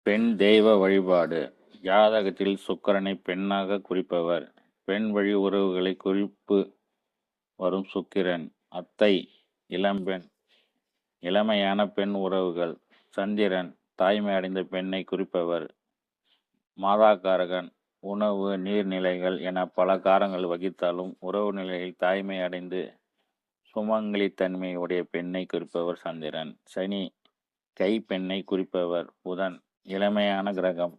பெண் தெய்வ வழிபாடு. ஜாதகத்தில் சுக்கிரனை பெண்ணாக குறிப்பவர். பெண் வழி உறவுகளை குறிப்பு வரும் சுக்கிரன். அத்தை இளம்பெண், இளமையான பெண் உறவுகள். சந்திரன் தாய்மை அடைந்த பெண்ணை குறிப்பவர். மாதாக்காரகன் உணவு நீர்நிலைகள் என பல காரங்கள் வகித்தாலும் உறவு நிலையில் தாய்மை அடைந்து சுமங்கலித்தன்மை உடைய பெண்ணை குறிப்பவர் சந்திரன். சனி கைப்பெண்ணை குறிப்பவர். புதன் இளமையான கிரகம்.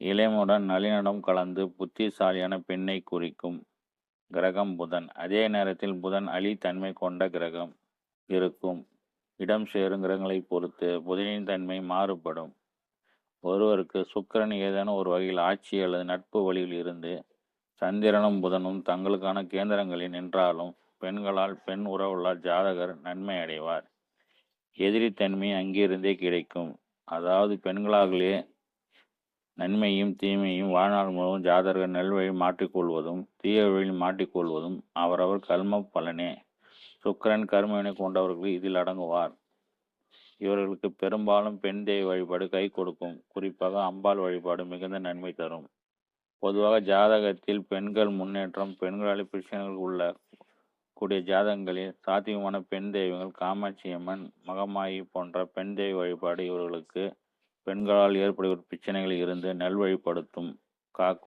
இளமுடன் நளினம் கலந்து புத்திசாலியான பெண்ணை குறிக்கும் கிரகம் புதன். அதே நேரத்தில் புதன் அலித்தன்மை கொண்ட கிரகம் இருக்கும் இடம் சேரும் கிரகங்களை பொறுத்து புதனின் தன்மை மாறுபடும். ஒருவருக்கு சுக்கிரன் ஏதேனும் ஒரு வகையில் ஆட்சி அல்லது நட்பு வழியில் இருந்து சந்திரனும் புதனும் தங்களுக்கான கேந்திரங்களில் நின்றாலும் பெண்களால் பெண் உறவுகளால் ஜாதகர் நன்மை அடைவார். எதிரித்தன்மை அங்கிருந்தே கிடைக்கும். அதாவது பெண்களாகவே நன்மையும் தீமையும் வாழ்நாள் முழுவதும் ஜாதகர் நல்வழி மாற்றிக்கொள்வதும் தீய வழியில் மாற்றிக்கொள்வதும் அவரவர் கர்ம பலனே. சுக்கிரன் கர்மவினை கொண்டவர்கள் இதில் அடங்குவார். இவர்களுக்கு பெரும்பாலும் பெண் தெய்வ வழிபாடு கை கொடுக்கும். குறிப்பாக அம்பாள் வழிபாடு மிகுந்த நன்மை தரும். பொதுவாக ஜாதகத்தில் பெண்கள் முன்னேற்றம், பெண்களால் பிரச்சனைகள் உள்ள கூடிய ஜாதகங்களில் சாத்தியமான பெண் தெய்வங்கள் காமாட்சியம்மன், மகமாயி போன்ற பெண் தெய்வ வழிபாடு இவர்களுக்கு பெண்களால் ஏற்படுகிற பிரச்சனைகளில் இருந்து நல்வழிப்படுத்தும் காக்கும்.